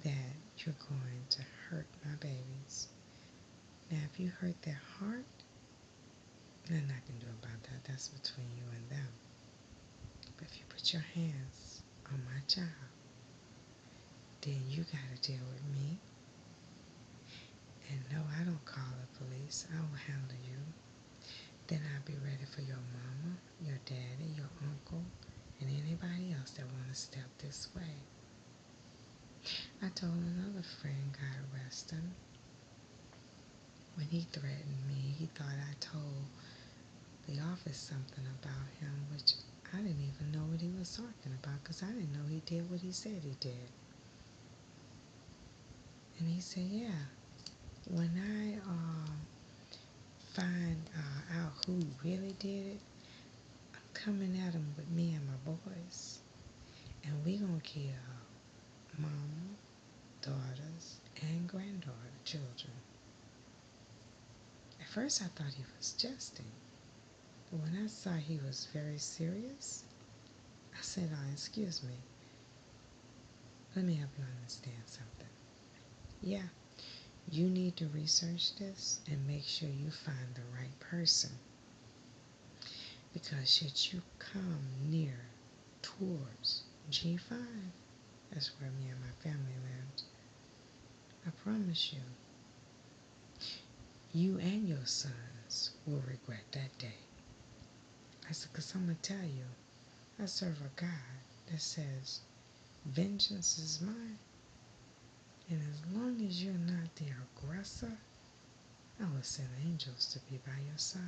Speaker 1: that you're going to hurt my babies. Now, if you hurt their heart, nothing I can do about that. That's between you and them. But if you put your hands on my child, then you got to deal with me. And no, I don't call the police. I will handle you. Then I'll be ready for your mama, your daddy, your uncle, and anybody else that want to step this way. I told another friend, God rest him, when he threatened me, he thought I told the office something about him, which I didn't even know what he was talking about because I didn't know he did what he said he did. And he said, yeah, when I find out who really did it, I'm coming at him with me and my boys. And we gonna kill mama, daughters, and granddaughter children. At first I thought he was jesting. But when I saw he was very serious, I said, excuse me. Let me help you understand something. Yeah, you need to research this and make sure you find the right person. Because should you come near towards G5, that's where me and my family lived, I promise you, you and your sons will regret that day. I said, because I'm going to tell you, I serve a God that says, vengeance is mine. And as long as you're not the aggressor, I will send angels to be by your side.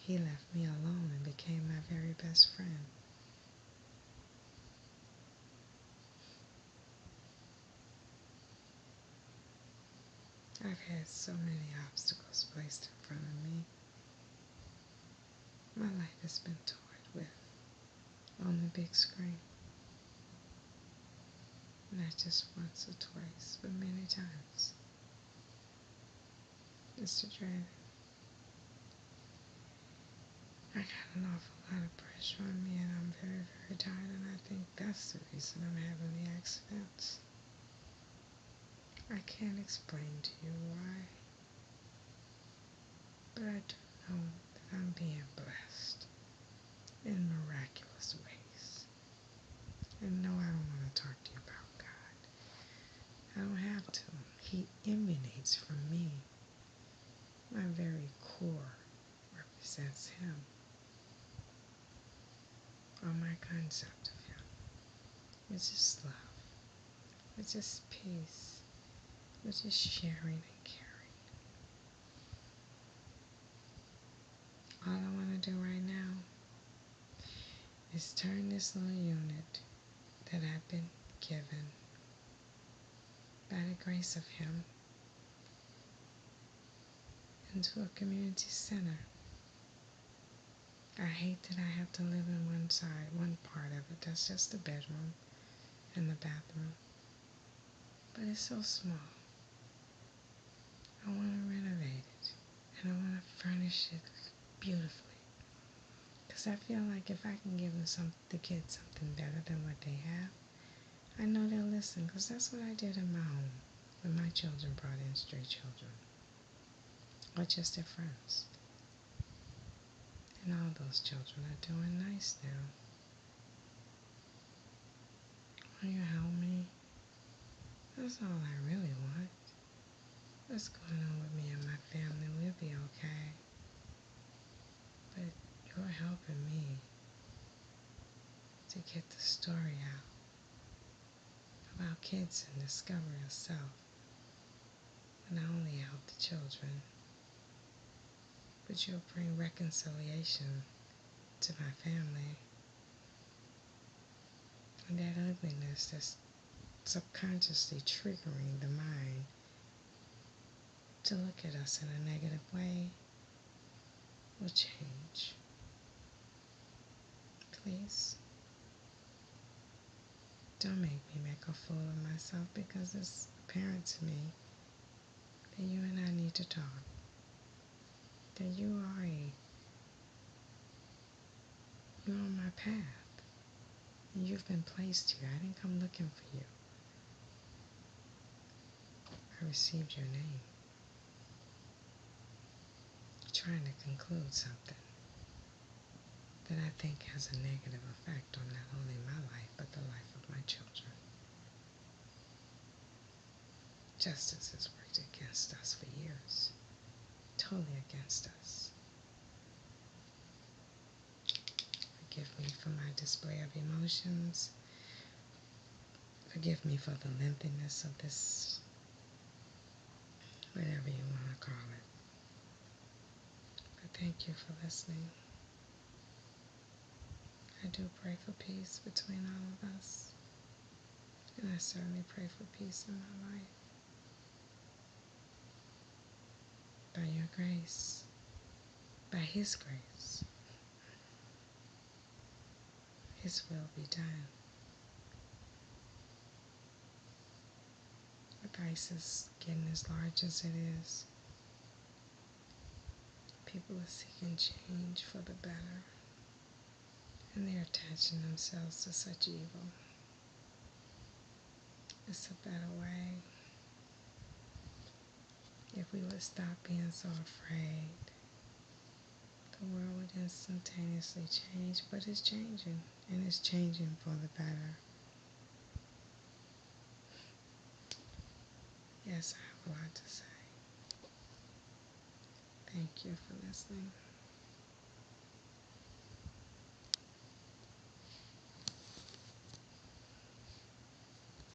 Speaker 1: He left me alone and became my very best friend. I've had so many obstacles placed in front of me. My life has been torn with on the big screen. Not just once or twice, but many times. Mr. Draven, I got an awful lot of pressure on me and I'm very, very tired, and I think that's the reason I'm having the accidents. I can't explain to you why, but I do know that I'm being blessed in miraculous ways. And no, I don't want to talk to you about God. I don't have to. He emanates from me. My very core represents Him, or my concept of Him, which is love, which is peace, which is sharing and caring. All I want to do right now is turn this little unit that I've been given by the grace of Him into a community center. I hate that I have to live in one part of it. That's just the bedroom and the bathroom. But it's so small. I want to renovate it, and I want to furnish it beautifully. Because I feel like if I can give the kids something better than what they have, I know they'll listen. Because that's what I did in my home when my children brought in stray children, or just their friends. And all those children are doing nice now. Will you help me? That's all I really want. What's going on with me and my family? We'll be okay. But you're helping me to get the story out about kids and discover yourself. And not only help the children, but you'll bring reconciliation to my family. And that ugliness that's subconsciously triggering the mind to look at us in a negative way will change. Please, don't make me make a fool of myself, because it's apparent to me that you and I need to talk. That you're on my path, and you've been placed here. I didn't come looking for you. I received your name, trying to conclude something that I think has a negative effect on not only my life, but the life of my children. Justice has worked against us for years, totally against us. Forgive me for my display of emotions. Forgive me for the lengthiness of this, whatever you want to call it. But thank you for listening. I do pray for peace between all of us. And I certainly pray for peace in my life. By your grace, by His grace, His will be done. With ISIS getting as large as it is, people are seeking change for the better, and they're attaching themselves to such evil. It's a better way. If we would stop being so afraid, the world would instantaneously change. But it's changing, and it's changing for the better. Yes, I have a lot to say. Thank you for listening.